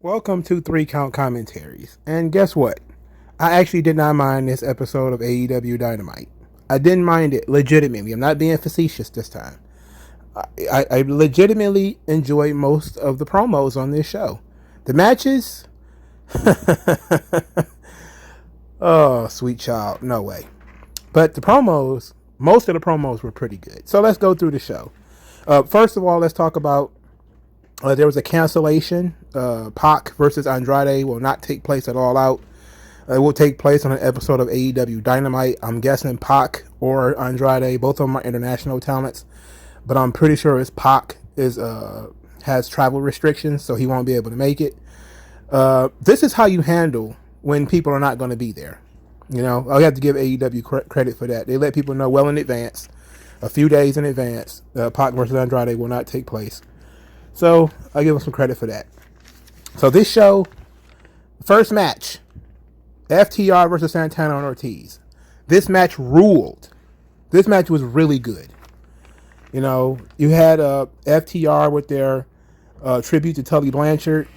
Welcome to 3 Count Commentaries. And guess what? I actually did not mind this episode of AEW Dynamite. I didn't mind it legitimately. I'm not being facetious this time. I legitimately enjoyed most of the promos on this show. The matches? Oh, sweet child. No way. But the promos, most of the promos were pretty good. So let's go through the show. First of all, let's talk about there was a cancellation. Pac versus Andrade will not take place at All Out. It will take place on an episode of AEW Dynamite. I'm guessing Pac or Andrade, both of them are international talents, but I'm pretty sure it's Pac has travel restrictions, so he won't be able to make it. This is how you handle when people are not going to be there. You know, I have to give AEW credit for that. They let people know well in advance, a few days in advance, Pac versus Andrade will not take place. So I give them some credit for that. So this show, first match, FTR versus Santana and Ortiz. This match ruled. This match was really good. You know, you had FTR with their tribute to Tully Blanchard.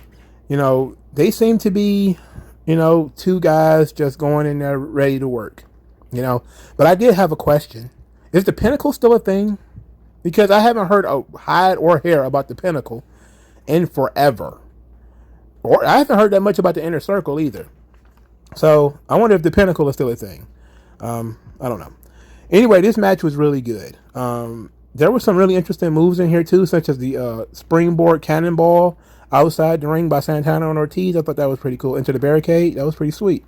You know, they seem to be, you know, two guys just going in there ready to work. You know, but I did have a question. Is the Pinnacle still a thing? Because I haven't heard a hide or hair about the Pinnacle in forever. Or I haven't heard that much about the Inner Circle either. So I wonder if the Pinnacle is still a thing. I don't know. Anyway, this match was really good. There were some really interesting moves in here too, such as the springboard cannonball outside the ring by Santana and Ortiz. I thought that was pretty cool. Into the barricade. That was pretty sweet.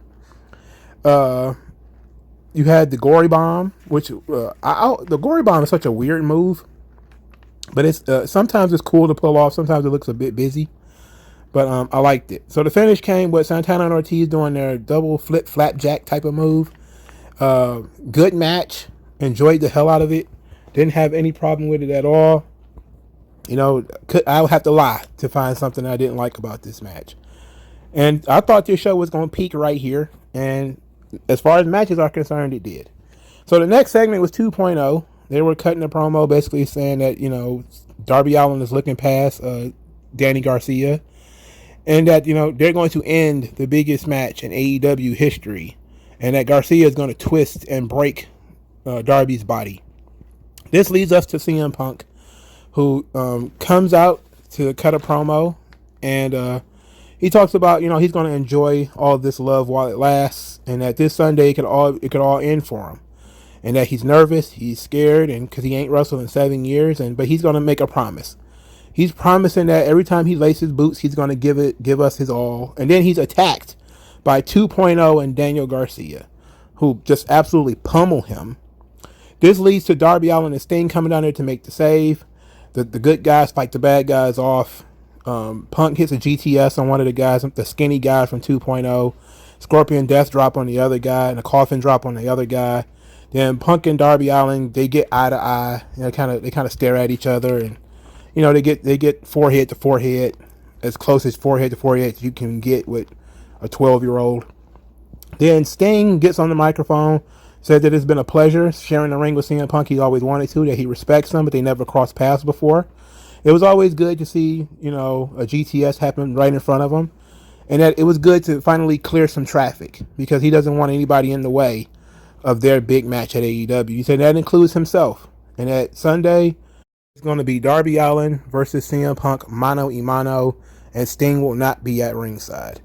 You had the Gory Bomb, which the Gory Bomb is such a weird move, but it's sometimes it's cool to pull off. Sometimes it looks a bit busy, but I liked it. So the finish came with Santana and Ortiz doing their double flip flapjack type of move. Good match. Enjoyed the hell out of it. Didn't have any problem with it at all. You know, I would have to lie to find something I didn't like about this match. And I thought this show was going to peak right here, and as far as matches are concerned, it did. So the next segment was 2.0. They were cutting a promo basically saying that, you know, Darby Allin is looking past Danny Garcia, and that, you know, they're going to end the biggest match in AEW history, and that Garcia is going to twist and break Darby's body. This leads us to CM Punk, who comes out to cut a promo, and he talks about, you know, he's going to enjoy all this love while it lasts, and that this Sunday it could all end for him, and that he's nervous, he's scared, and because he ain't wrestled in 7 years, but he's going to make a promise. He's promising that every time he laces boots, he's going to give us his all, and then he's attacked by 2.0 and Daniel Garcia, who just absolutely pummel him. This leads to Darby Allin and Sting coming down there to make the save. The good guys fight the bad guys off. Punk hits a GTS on one of the guys, the skinny guy from 2.0. Scorpion Death drop on the other guy, and a coffin drop on the other guy. Then Punk and Darby Allin, they get eye to eye. You know, they kind of stare at each other, and you know, they get forehead to forehead, as close as forehead to forehead as you can get with a 12-year-old. Then Sting gets on the microphone, said that it's been a pleasure sharing the ring with CM Punk. He always wanted to, that he respects him, but they never crossed paths before. It was always good to see, you know, a GTS happen right in front of him, and that it was good to finally clear some traffic because he doesn't want anybody in the way of their big match at AEW. He said that includes himself, and that Sunday it's going to be Darby Allin versus CM Punk mano a mano, and Sting will not be at ringside.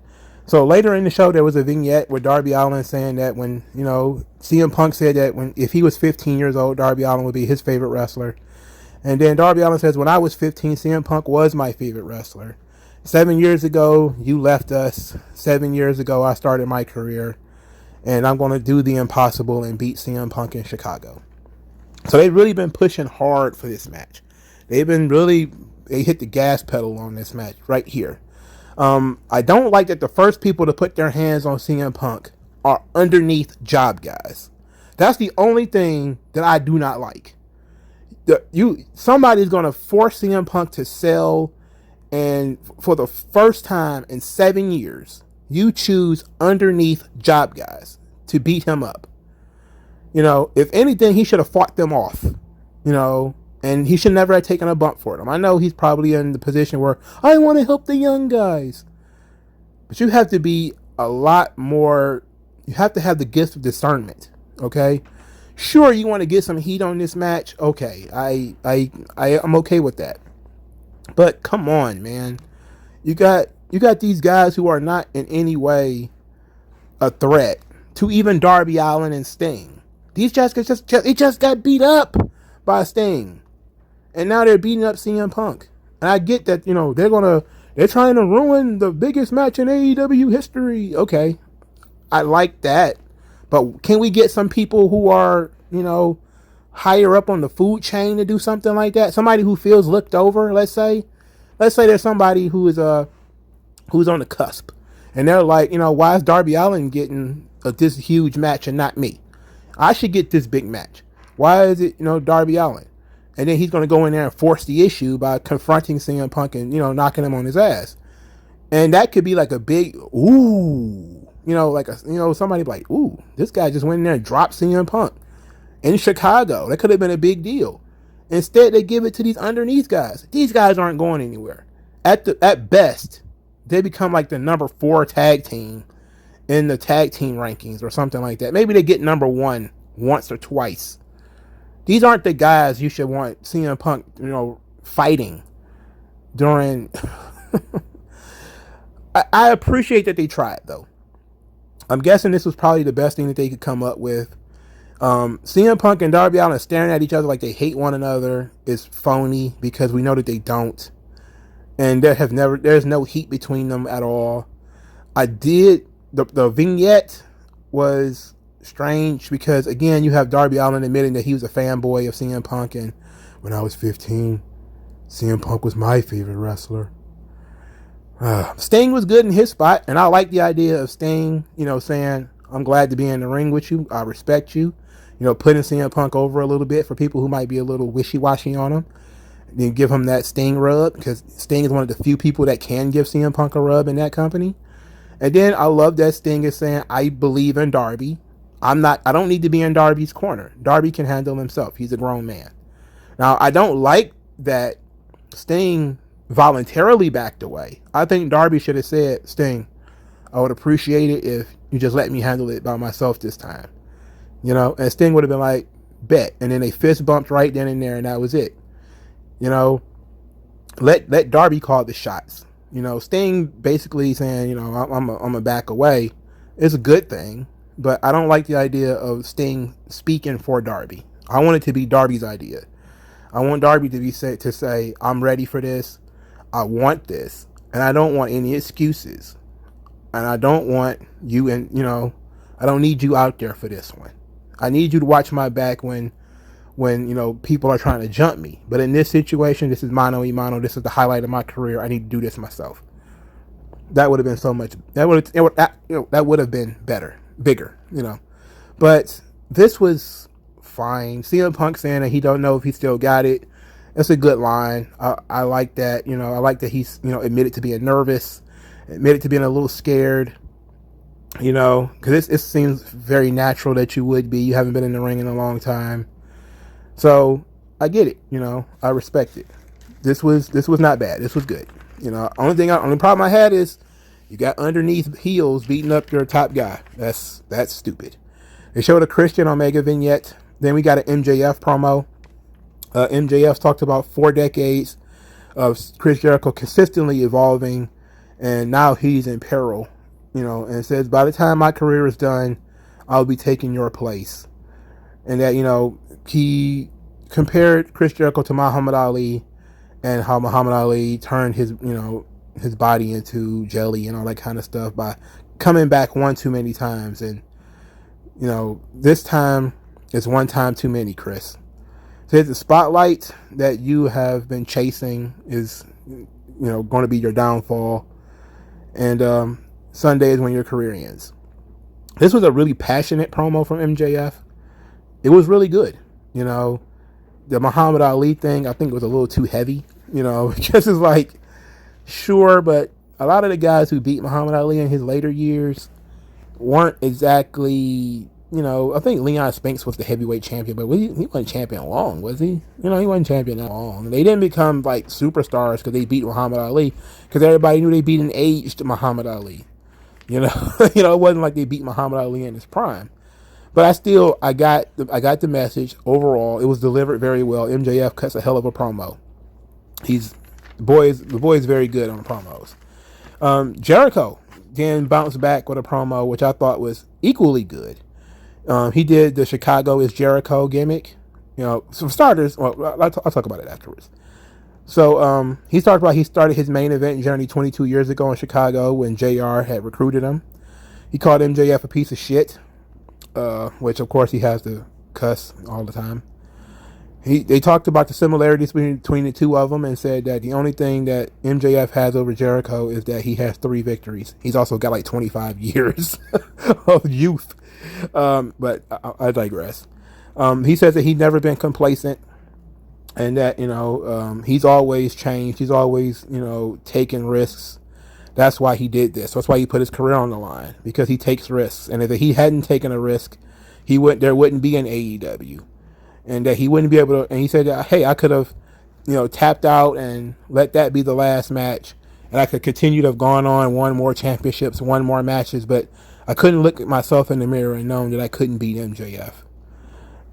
So later in the show, there was a vignette with Darby Allin saying that when, you know, CM Punk said that if he was 15 years old, Darby Allin would be his favorite wrestler. And then Darby Allin says, when I was 15, CM Punk was my favorite wrestler. 7 years ago, you left us. 7 years ago, I started my career. And I'm going to do the impossible and beat CM Punk in Chicago. So they've really been pushing hard for this match. They hit the gas pedal on this match right here. I don't like that the first people to put their hands on CM Punk are underneath job guys. That's the only thing that I do not like. Somebody's going to force CM Punk to sell, and for the first time in 7 years, you choose underneath job guys to beat him up. You know, if anything, he should have fought them off, you know, and he should never have taken a bump for them. I know he's probably in the position where I want to help the young guys. But you have to be a lot more, you have to have the gift of discernment, okay? Sure, you want to get some heat on this match, okay. I'm okay with that. But come on, man. You got these guys who are not in any way a threat to even Darby Allin and Sting. These guys just got beat up by Sting. And now they're beating up CM Punk. And I get that, they're trying to ruin the biggest match in AEW history. Okay. I like that. But can we get some people who are, higher up on the food chain to do something like that? Somebody who feels looked over, let's say. Let's say there's somebody who's on the cusp. And they're like, why is Darby Allin getting this huge match and not me? I should get this big match. Why is it, Darby Allin? And then he's going to go in there and force the issue by confronting CM Punk and, knocking him on his ass. And that could be like a big, ooh, somebody like, ooh, this guy just went in there and dropped CM Punk in Chicago. That could have been a big deal. Instead, they give it to these underneath guys. These guys aren't going anywhere. At best, they become like the number 4 tag team in the tag team rankings or something like that. Maybe they get number 1 once or twice. These aren't the guys you should want CM Punk, fighting during. I appreciate that they tried, though. I'm guessing this was probably the best thing that they could come up with. CM Punk and Darby Allin staring at each other like they hate one another is phony because we know that they don't. And there's no heat between them at all. The vignette was strange because, again, you have Darby Allin admitting that he was a fanboy of CM Punk, and when I was 15, CM Punk was my favorite wrestler. Sting was good in his spot, and I like the idea of Sting, saying, I'm glad to be in the ring with you. I respect you. Putting CM Punk over a little bit for people who might be a little wishy-washy on him. And then give him that Sting rub, because Sting is one of the few people that can give CM Punk a rub in that company. And then I love that Sting is saying, I believe in Darby. I don't need to be in Darby's corner. Darby can handle himself. He's a grown man. Now, I don't like that Sting voluntarily backed away. I think Darby should have said, Sting, I would appreciate it if you just let me handle it by myself this time. And Sting would have been like, bet. And then they fist bumped right then and there, and that was it. Let Darby call the shots. Sting basically saying, I'm a back away is a good thing. But I don't like the idea of Sting speaking for Darby. I want it to be Darby's idea. I want Darby to say, I'm ready for this. I want this. And I don't want any excuses. And I don't want you I don't need you out there for this one. I need you to watch my back when people are trying to jump me. But in this situation, this is mano a mano. This is the highlight of my career. I need to do this myself. That would have been so much. That would have been better. Bigger, but this was fine. CM Punk saying that he don't know if he still got it. That's a good line. I like that. I like that he's admitted to being nervous, admitted to being a little scared. Because it seems very natural that you would be. You haven't been in the ring in a long time, so I get it. I respect it. This was not bad. This was good. Only problem I had is, you got underneath heels beating up your top guy. That's stupid. They showed a Christian Omega vignette. Then we got an MJF promo. MJF talked about 4 decades of Chris Jericho consistently evolving, and now he's in peril. And says, by the time my career is done, I'll be taking your place. And that, he compared Chris Jericho to Muhammad Ali, and how Muhammad Ali turned his body into jelly and all that kind of stuff by coming back one too many times. And, this time is one time too many, Chris. So the spotlight that you have been chasing is, going to be your downfall. And Sunday is when your career ends. This was a really passionate promo from MJF. It was really good. The Muhammad Ali thing, I think, was a little too heavy. Because it's like, sure, but a lot of the guys who beat Muhammad Ali in his later years weren't exactly, I think Leon Spinks was the heavyweight champion, but he wasn't champion long, was he? He wasn't champion that long. They didn't become like superstars because they beat Muhammad Ali, because everybody knew they beat an aged Muhammad Ali. You know, it wasn't like they beat Muhammad Ali in his prime. But I got the message overall. It was delivered very well. MJF cuts a hell of a promo. The boy is very good on the promos. Jericho then bounced back with a promo which I thought was equally good. He did the Chicago is Jericho gimmick. Some starters. Well, I'll talk about it afterwards. So he started his main event journey 22 years ago in Chicago when JR had recruited him. He called MJF a piece of shit, which of course he has to cuss all the time. They talked about the similarities between the two of them and said that the only thing that MJF has over Jericho is that he has 3 victories. He's also got like 25 years of youth. But I digress. He says that he's never been complacent and that, he's always changed. He's always, taken risks. That's why he did this. That's why he put his career on the line, because he takes risks. And if he hadn't taken a risk, there wouldn't be an AEW. And that he wouldn't be able to, and he said, hey, I could have, tapped out and let that be the last match. And I could continue to have gone on, won more championships, won more matches, but I couldn't look at myself in the mirror and know that I couldn't beat MJF.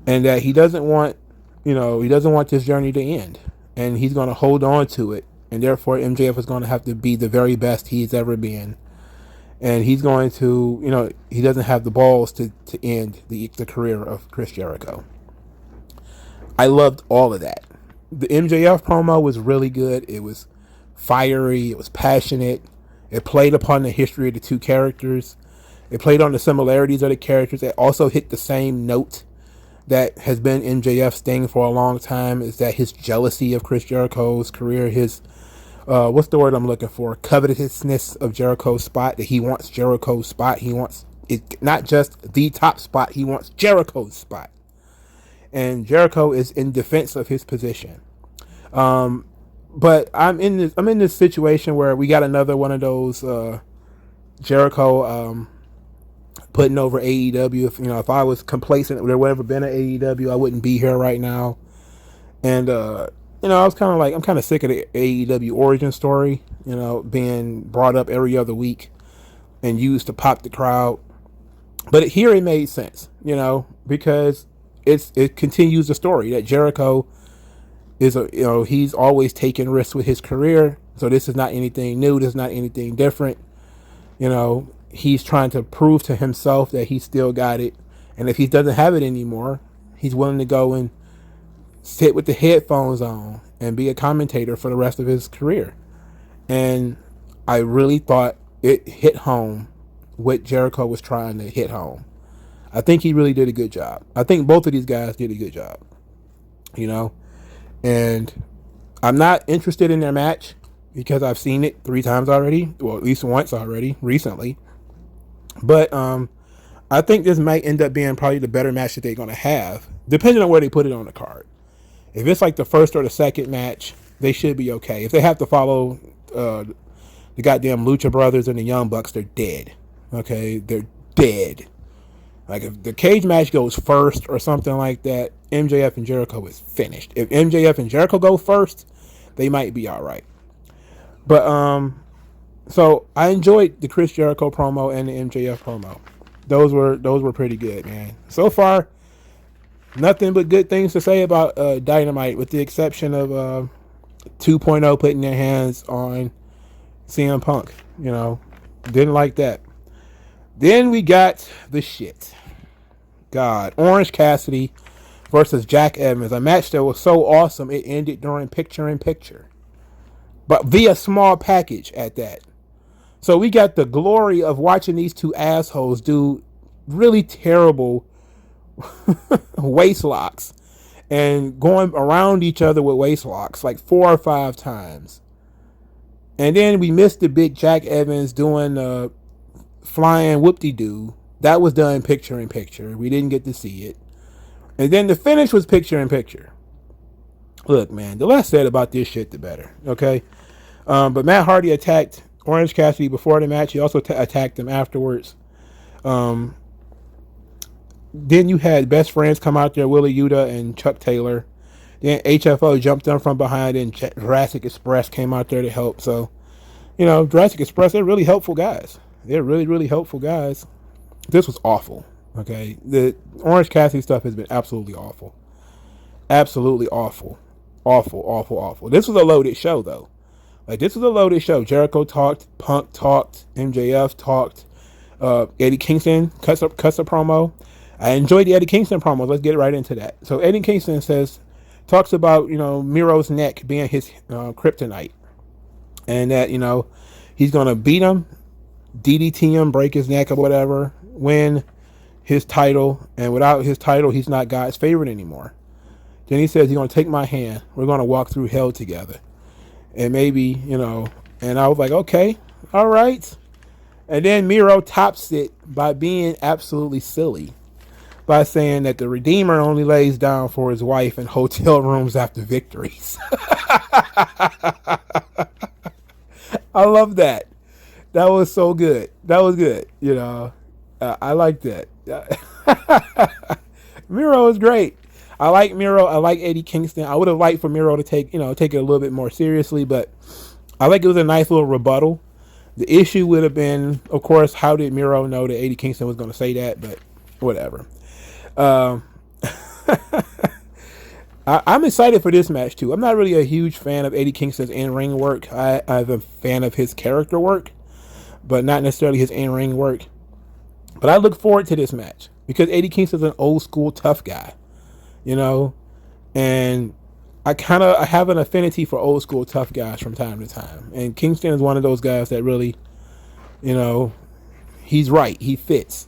And that he doesn't want this journey to end. And he's going to hold on to it. And therefore, MJF is going to have to be the very best he's ever been. And he's going to, he doesn't have the balls to end the career of Chris Jericho. I loved all of that. The MJF promo was really good. It was fiery. It was passionate. It played upon the history of the two characters. It played on the similarities of the characters. It also hit the same note that has been MJF's thing for a long time, is that his jealousy of Chris Jericho's career, his, what's the word I'm looking for? Covetousness of Jericho's spot, that he wants Jericho's spot. He wants it, not just the top spot, he wants Jericho's spot. And Jericho is in defense of his position. But I'm in this situation where we got another one of those Jericho putting over AEW. If I was complacent, there would ever been an AEW, I wouldn't be here right now. And I was kind of like, I'm kind of sick of the AEW origin story, being brought up every other week and used to pop the crowd. But here it made sense, because it continues the story that Jericho is he's always taken risks with his career. So this is not anything new. This is not anything different. He's trying to prove to himself that he still got it. And if he doesn't have it anymore, he's willing to go and sit with the headphones on and be a commentator for the rest of his career. And I really thought it hit home what Jericho was trying to hit home. I think he really did a good job. I think both of these guys did a good job, and I'm not interested in their match because I've seen it 3 times already, well, at least once already recently. But I think this might end up being probably the better match that they're going to have, depending on where they put it on the card. If it's like the first or the second match, they should be okay. If they have to follow the goddamn Lucha Brothers and the Young Bucks, they're dead. Okay, they're dead. Like if the cage match goes first or something like that, MJF and Jericho is finished. If MJF and Jericho go first, they might be all right. But so I enjoyed the Chris Jericho promo and the MJF promo. Those were pretty good, man. So far, nothing but good things to say about Dynamite, with the exception of 2.0 putting their hands on CM Punk. Didn't like that. Then we got the shit. God. Orange Cassidy versus Jack Evans. A match that was so awesome it ended during picture-in-picture. But via small package at that. So we got the glory of watching these two assholes do really terrible waist locks. And going around each other with waist locks like 4 or 5 times. And then we missed the big Jack Evans doing flying whoop-de-doo. That was done picture-in-picture. We didn't get to see it. And then the finish was picture-in-picture. Look, man, the less said about this shit, the better. Okay? But Matt Hardy attacked Orange Cassidy before the match. He also attacked him afterwards. Then you had Best Friends come out there, Willie Yuta and Chuck Taylor. Then HFO jumped them from behind, and Jurassic Express came out there to help. So, Jurassic Express, they're really helpful guys. They're really, really helpful guys. This was awful. Okay, the Orange Cassidy stuff has been absolutely awful. Absolutely awful. Awful, awful, awful. This was a loaded show, though. Like, this was a loaded show. Jericho talked, Punk talked, MJF talked, Eddie Kingston cuts a promo. I enjoyed the Eddie Kingston promos. Let's get right into that. So Eddie Kingston talks about, Miro's neck being his kryptonite, and that, he's gonna beat him, DDT him, break his neck or whatever, win his title, and without his title, he's not God's favorite anymore. Then he says he's gonna take my hand. We're gonna walk through hell together, and maybe, And I was like, okay, all right. And then Miro tops it by being absolutely silly, by saying that the Redeemer only lays down for his wife in hotel rooms after victories. I love that. That was so good. That was good. I like that. Miro is great. I like Miro. I like Eddie Kingston. I would have liked for Miro to take it a little bit more seriously, but I like it was a nice little rebuttal. The issue would have been, of course, how did Miro know that Eddie Kingston was going to say that? But whatever. I'm excited for this match too. I'm not really a huge fan of Eddie Kingston's in-ring work. I'm a fan of his character work, but not necessarily his in-ring work. But I look forward to this match because Eddie Kingston's an old school tough guy, and I have an affinity for old school tough guys from time to time. And Kingston is one of those guys that really, he's right. He fits,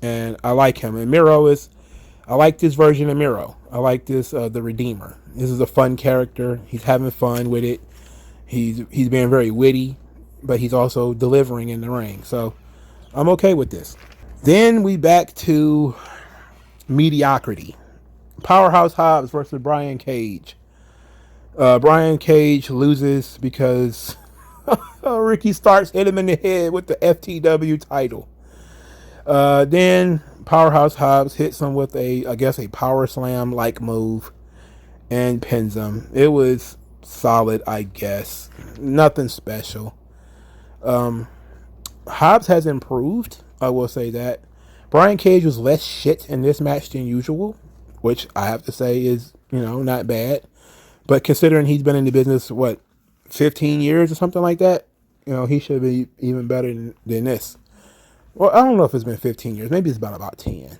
and I like him. And I like this version of Miro. I like this, the Redeemer. This is a fun character. He's having fun with it. He's being very witty, but he's also delivering in the ring. So I'm okay with this. Then we back to mediocrity. Powerhouse Hobbs versus Brian Cage. Brian Cage loses because Ricky Starks hit him in the head with the FTW title. Then Powerhouse Hobbs hits him with a power slam like move and pins him. It was solid, I guess. Nothing special. Hobbs has improved. I will say that. Brian Cage was less shit in this match than usual, which I have to say is, not bad. But considering he's been in the business, 15 years or something like that, he should be even better than this. Well, I don't know if it's been 15 years. Maybe it's about 10.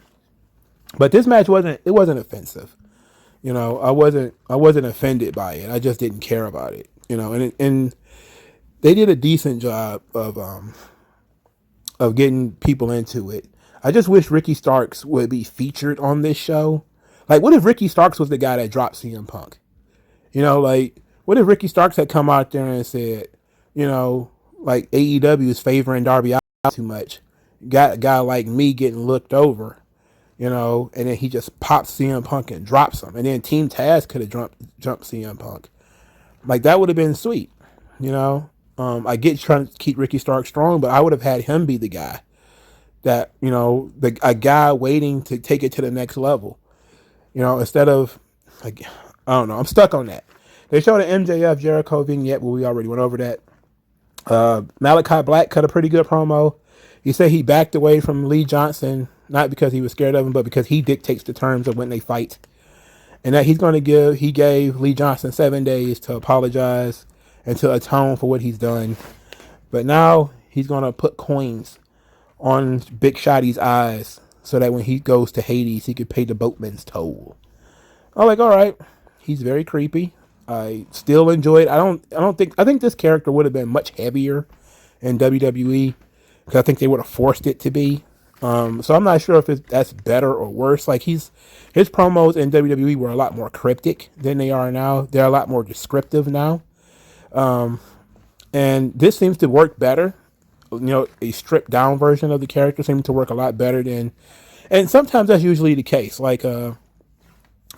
But this match wasn't offensive. I wasn't offended by it. I just didn't care about it. And they did a decent job of getting people into it. I just wish Ricky Starks would be featured on this show. Like, what if Ricky Starks was the guy that dropped CM Punk? What if Ricky Starks had come out there and said, AEW is favoring Darby too much. Got a guy like me getting looked over, and then he just pops CM Punk and drops him. And then Team Taz could have jumped CM Punk. Like, that would have been sweet, I get trying to keep Ricky Starks strong, but I would have had him be the guy that, a guy waiting to take it to the next level, instead of, I don't know. I'm stuck on that. They showed an MJF Jericho vignette, but we already went over that. Malachi Black cut a pretty good promo. He said he backed away from Lee Johnson, not because he was scared of him, but because he dictates the terms of when they fight. And that he gave Lee Johnson 7 days to apologize and to atone for what he's done. But now he's going to put coins on Big Shotty's eyes so that when he goes to Hades, he could pay the boatman's toll. I'm like, all right. He's very creepy. I still enjoy it. I think this character would have been much heavier in WWE because I think they would have forced it to be. So I'm not sure if that's better or worse. Like, his promos in WWE were a lot more cryptic than they are now. They're a lot more descriptive now. And this seems to work better. A stripped down version of the character seems to work a lot better than, and sometimes that's usually the case. Like,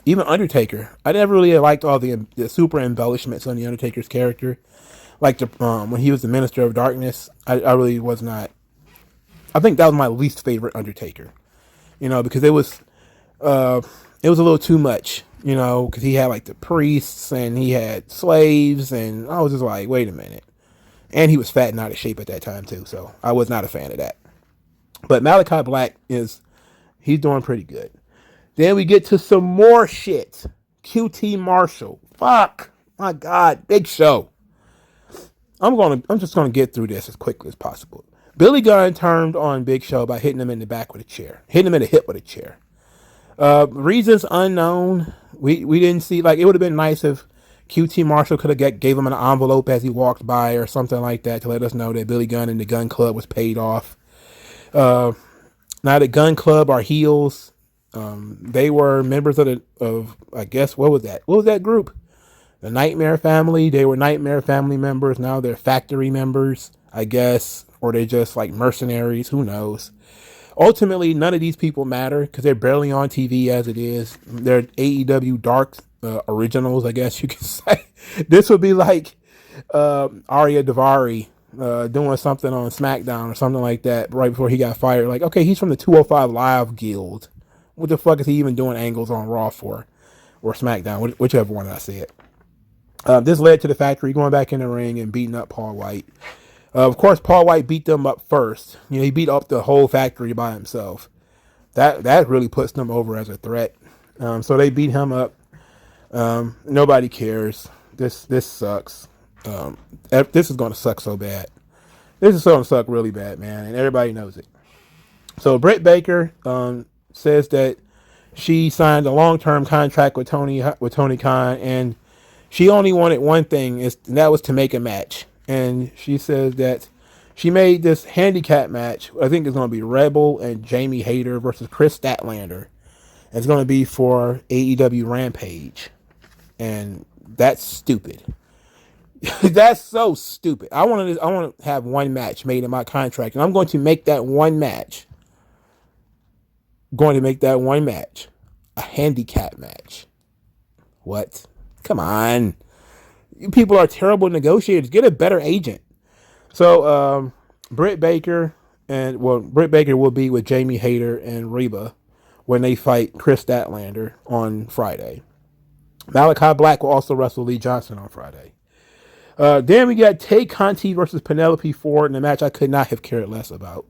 even Undertaker, I never really liked all the super embellishments on the Undertaker's character. Like when he was the Minister of Darkness, I really was not. I think that was my least favorite Undertaker, because it was a little too much, because he had like the priests and he had slaves, and I was just like, wait a minute, And he was fat and out of shape at that time too, so I was not a fan of that. But Malachi Black he's doing pretty good. Then we get to some more shit. QT Marshall. Fuck. My God. Big Show. I'm just gonna get through this as quickly as possible. Billy Gunn turned on Big Show by hitting him in the back with a chair. Hitting him in the hip with a chair. Reasons unknown. We didn't see, like, it would have been nice if QT Marshall could have gave him an envelope as he walked by or something like that to let us know that Billy Gunn and the Gun Club was paid off. Now the Gun Club are heels. They were members of I guess, what was that group? The Nightmare Family. They were Nightmare Family members. Now they're Factory members, I guess, or they're just like mercenaries. Who knows? Ultimately, none of these people matter because they're barely on TV as it is. They're AEW Dark originals, I guess you could say. This would be like Arya Davari doing something on SmackDown or something like that right before he got fired. Like, okay, he's from the 205 Live Guild. What the fuck is he even doing angles on Raw for? Or SmackDown, whichever one I see it. This led to the Factory going back in the ring and beating up Paul White. Of course, Paul White beat them up first. You know, he beat up the whole Factory by himself. That really puts them over as a threat. So they beat him up. Nobody cares. This sucks. This is going to suck so bad. This is going to suck really bad, man, and everybody knows it. So Britt Baker says that she signed a long-term contract with Tony Khan, and she only wanted one thing, and that was to make a match. And she says that she made this handicap match. I think it's going to be Rebel and Jamie Hayter versus Chris Statlander. It's going to be for AEW Rampage. And that's stupid. That's so stupid. I want to have one match made in my contract, and I'm going to make that one match. A handicap match. What? Come on. You people are terrible negotiators. Get a better agent. So, Britt Baker will be with Jamie Hayter and Reba when they fight Chris Statlander on Friday. Malachi Black will also wrestle Lee Johnson on Friday. Then we got Tate Conti versus Penelope Ford in a match I could not have cared less about.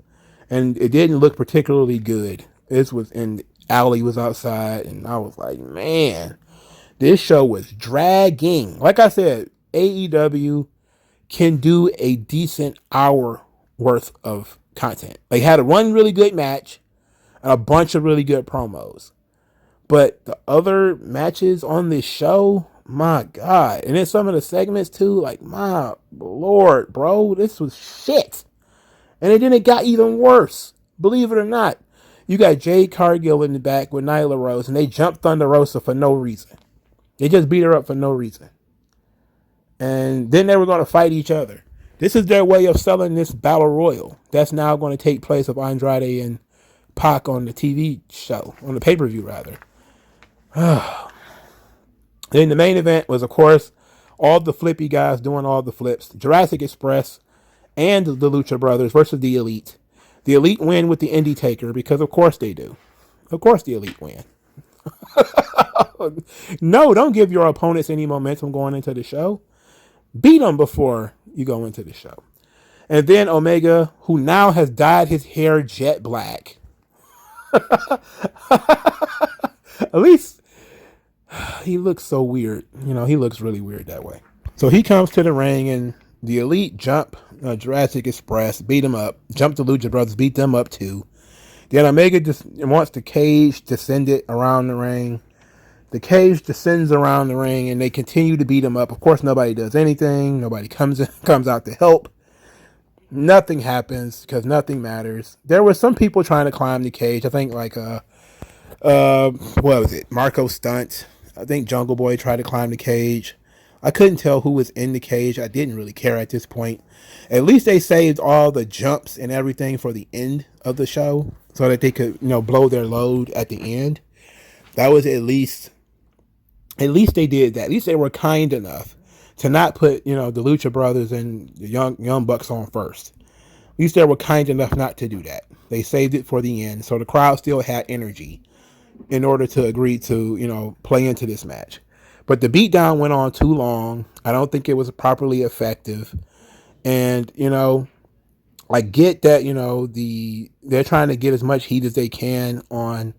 And it didn't look particularly good. This was in Alley was outside, and I was like, man, this show was dragging. Like I said, AEW can do a decent hour worth of content. They had one really good match and a bunch of really good promos. But the other matches on this show, my God. And then some of the segments too, like, my Lord, bro, this was shit. And then it got even worse. Believe it or not. You got Jade Cargill in the back with Nyla Rose, and they jumped Thunder Rosa for no reason. They just beat her up for no reason. And then they were going to fight each other. This is their way of selling this battle royal that's now going to take place of Andrade and Pac on the TV show, on the pay-per-view rather. Then the main event was, of course, all the flippy guys doing all the flips. Jurassic Express and the Lucha Brothers versus the Elite. The Elite win with the Indie Taker because of course they do. Of course the Elite win. No, don't give your opponents any momentum going into the show. Beat them before you go into the show. And then Omega, who now has dyed his hair jet black. At least he looks so weird. You know, he looks really weird that way. So he comes to the ring, and the Elite jump Jurassic Express, beat him up. Jump the Lucha Brothers, beat them up too. Then Omega just wants the cage descended around the ring. The cage descends around the ring, and they continue to beat him up. Of course, nobody does anything. Nobody comes out to help. Nothing happens because nothing matters. There were some people trying to climb the cage. I think like what was it? Marco Stunt. I think Jungle Boy tried to climb the cage. I couldn't tell who was in the cage. I didn't really care at this point. At least they saved all the jumps and everything for the end of the show so that they could, blow their load at the end. That was at least they did that. At least they were kind enough to not put, the Lucha Brothers and the Young Bucks on first. At least they were kind enough not to do that. They saved it for the end, so the crowd still had energy in order to agree to, play into this match. But the beatdown went on too long. I don't think it was properly effective. And, I get that, they're trying to get as much heat as they can on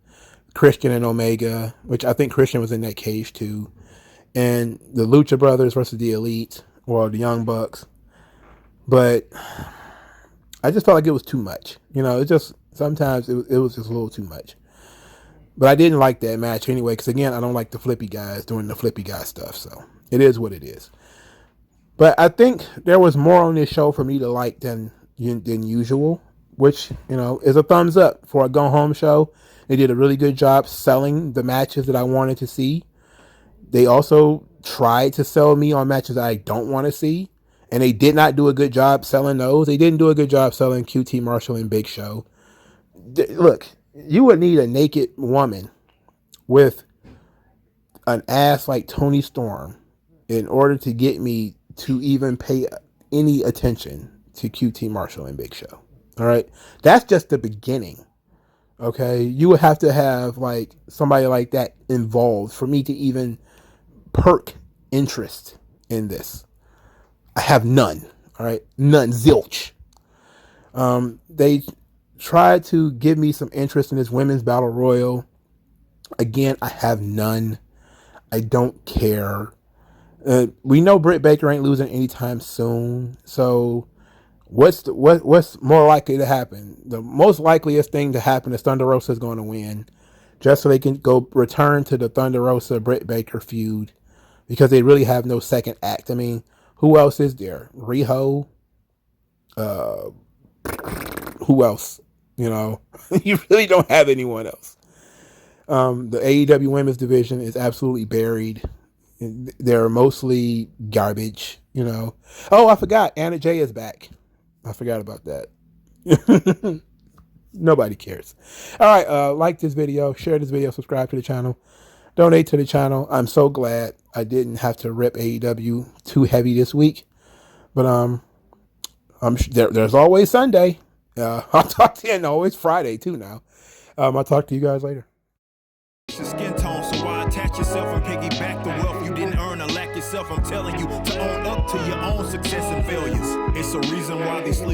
Christian and Omega, which I think Christian was in that cage too. And the Lucha Brothers versus the Elite or the Young Bucks. But I just felt like it was too much. It just, sometimes it was just a little too much. But I didn't like that match anyway, because again, I don't like the flippy guys doing the flippy guy stuff. So it is what it is. But I think there was more on this show for me to like than usual, which, is a thumbs up for a go-home show. They did a really good job selling the matches that I wanted to see. They also tried to sell me on matches I don't want to see, and they did not do a good job selling those. They didn't do a good job selling QT Marshall and Big Show. Look, you would need a naked woman with an ass like Toni Storm in order to get me to even pay any attention to QT Marshall and Big Show. All right. That's just the beginning. Okay. You would have to have like somebody like that involved for me to even perk interest in this. I have none. All right. None. Zilch. They tried to give me some interest in this women's battle royal. Again, I have none. I don't care. We know Britt Baker ain't losing anytime soon. So what's more likely to happen? The most likeliest thing to happen is Thunder Rosa is going to win, just so they can go return to the Thunder Rosa Britt Baker feud, because they really have no second act. I mean, who else is there? Riho. Who else? You really don't have anyone else. The AEW women's division is absolutely buried. They're mostly garbage, Oh, I forgot. Anna Jay is back. I forgot about that. Nobody cares. All right. Like this video, share this video, subscribe to the channel, donate to the channel. I'm so glad I didn't have to rip AEW too heavy this week, but there's always Sunday. I'll talk to you, and always Friday too now. I'll talk to you guys later. Skin tone, so why attach yourself and piggyback the wealth you didn't earn or lack yourself? I'm telling you to own up to your own success and failures. It's a reason why they sleep.